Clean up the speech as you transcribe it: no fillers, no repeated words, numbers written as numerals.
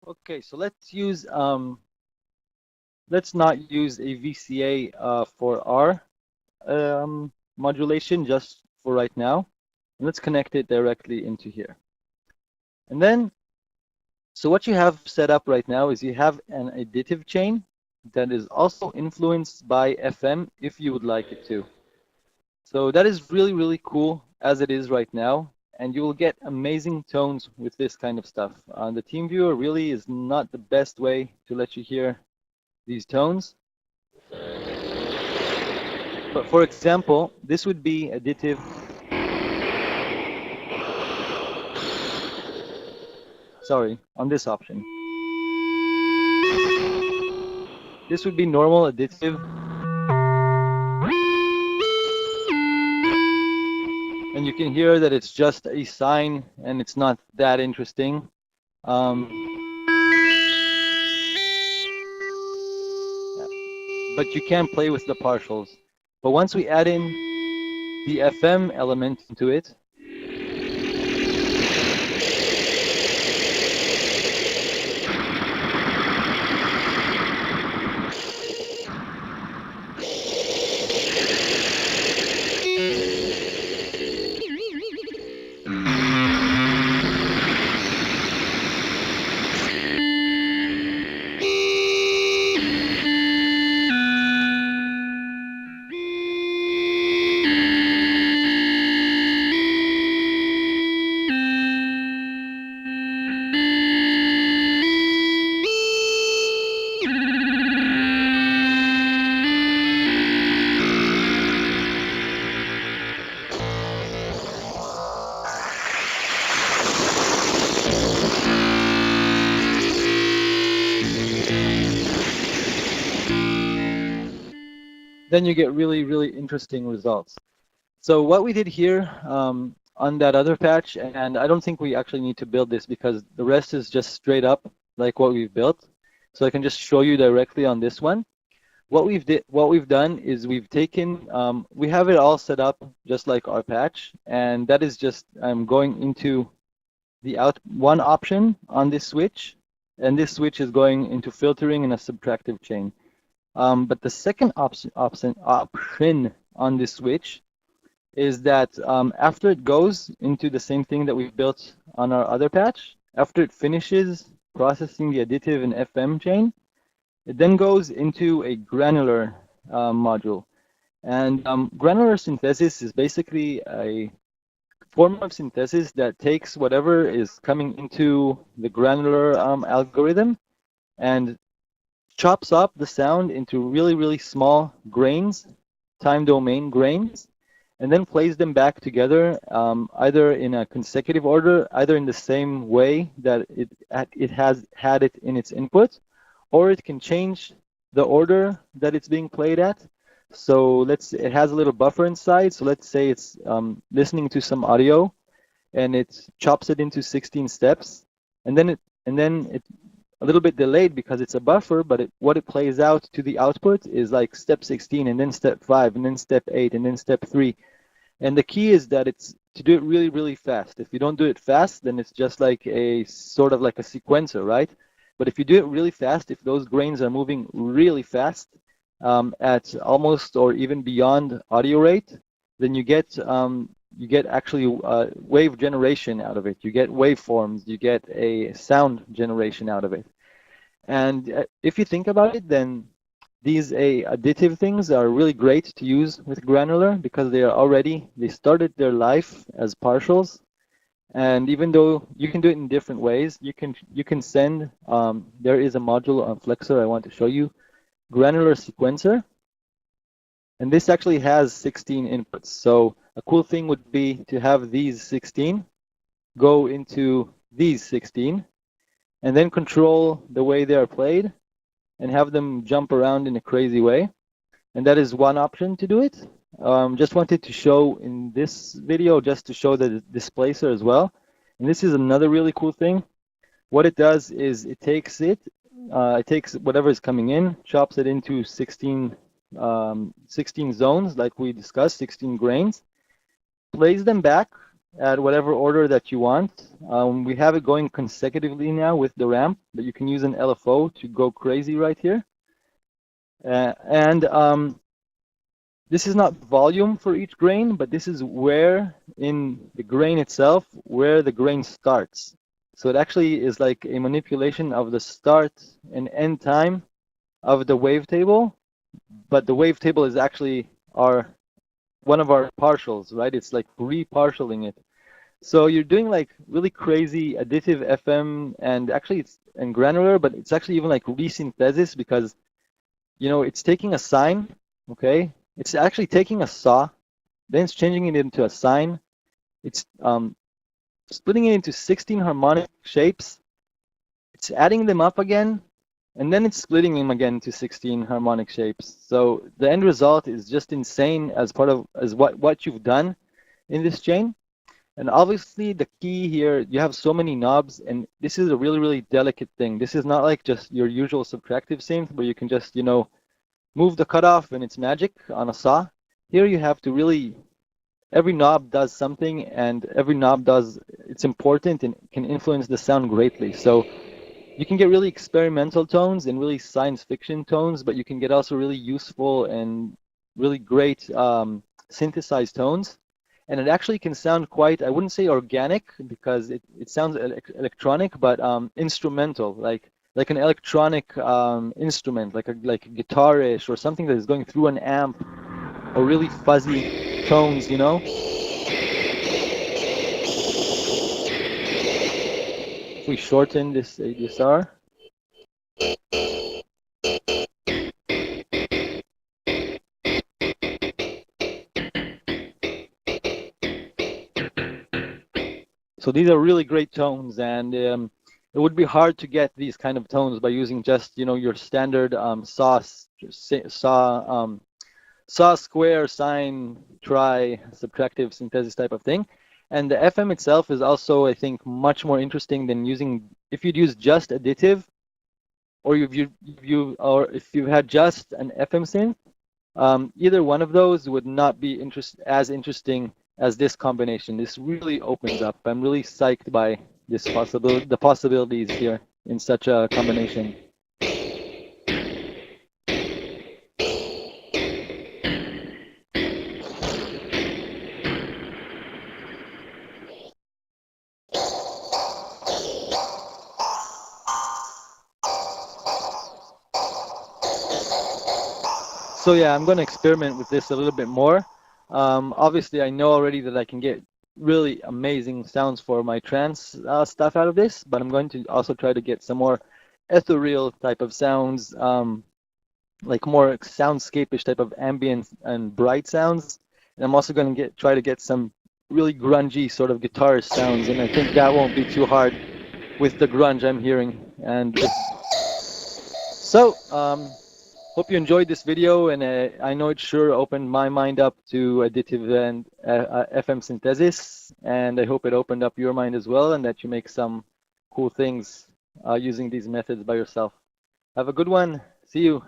Okay, so let's not use a VCA for our modulation just for right now. And let's connect it directly into here. And then, so what you have set up right now is you have an additive chain that is also influenced by FM if you would like it to. So that is really, really cool as it is right now. And you will get amazing tones with this kind of stuff. The team viewer really is not the best way to let you hear these tones. But for example, this would be additive. Sorry, on this option. This would be normal additive. And you can hear that it's just a sine and it's not that interesting. But you can play with the partials. But once we add in the FM element into it, then you get really, really interesting results. So what we did here on that other patch, and I don't think we actually need to build this because the rest is just straight up like what we've built. So I can just show you directly on this one. What we've done is we've taken, we have it all set up just like our patch, and that is just going into the one option on this switch, and this switch is going into filtering in a subtractive chain. But the second option on this switch is that after it goes into the same thing that we built on our other patch, after it finishes processing the additive and FM chain, it then goes into a granular module. And granular synthesis is basically a form of synthesis that takes whatever is coming into the granular algorithm and chops up the sound into really, really small grains, time domain grains, and then plays them back together either in a consecutive order, either in the same way that it has had it in its input, or it can change the order that it's being played at. So it has a little buffer inside. So let's say it's listening to some audio and it chops it into 16 steps, and then it a little bit delayed because it's a buffer, but what it plays out to the output is like step 16 and then step 5 and then step 8 and then step 3. And the key is that it's to do it really, really fast. If you don't do it fast, then it's just like a sort of like a sequencer, right? But if you do it really fast, if those grains are moving really fast at almost or even beyond audio rate, then you get actually wave generation out of it. You get waveforms. You get a sound generation out of it. And if you think about it, then these additive things are really great to use with Granular because they started their life as partials. And even though you can do it in different ways, you can send, there is a module on Flexor I want to show you, Granular Sequencer. And this actually has 16 inputs. So a cool thing would be to have these 16 go into these 16 and then control the way they are played and have them jump around in a crazy way. And that is one option to do it. Just wanted to show in this video just to show the displacer as well. And this is another really cool thing. What it does is it takes whatever is coming in, chops it into 16 zones like we discussed, 16 grains, plays them back at whatever order that you want. We have it going consecutively now with the ramp, but you can use an LFO to go crazy right here. And this is not volume for each grain, but this is where in the grain itself, where the grain starts. So it actually is like a manipulation of the start and end time of the wavetable, but the wavetable is actually one of our partials, right? It's like re-partialing it. So you're doing like really crazy additive FM and actually it's and granular, but it's actually even like resynthesis because it's taking a sine, okay? It's actually taking a saw, then it's changing it into a sine. It's splitting it into 16 harmonic shapes. It's adding them up again, and then it's splitting them again to 16 harmonic shapes. So the end result is just insane as what you've done in this chain. And obviously the key here, you have so many knobs, and this is a really, really delicate thing. This is not like just your usual subtractive synth where you can just, move the cutoff and it's magic on a saw. Here you have to really, every knob does something, and every knob it's important and can influence the sound greatly. So you can get really experimental tones and really science fiction tones, but you can get also really useful and really great synthesized tones. And it actually can sound quite, I wouldn't say organic because it sounds electronic, but instrumental, like an electronic instrument, like a guitarish or something that is going through an amp, or really fuzzy tones, If we shorten this ADSR. So these are really great tones, and it would be hard to get these kind of tones by using just your standard saw square sine try subtractive synthesis type of thing. And the FM itself is also, I think, much more interesting than if you'd use just additive, or if you had just an FM synth. Either one of those would not be as interesting as this combination. This really opens up. I'm really psyched by the possibilities here in such a combination. So yeah, I'm going to experiment with this a little bit more. Obviously, I know already that I can get really amazing sounds for my trance stuff out of this, but I'm going to also try to get some more ethereal type of sounds, like more soundscape-ish type of ambient and bright sounds. And I'm also going to try to get some really grungy sort of guitar sounds, and I think that won't be too hard with the grunge I'm hearing. And so, hope you enjoyed this video, and I know it sure opened my mind up to additive and FM synthesis, and I hope it opened up your mind as well, and that you make some cool things using these methods by yourself. Have a good one. See you.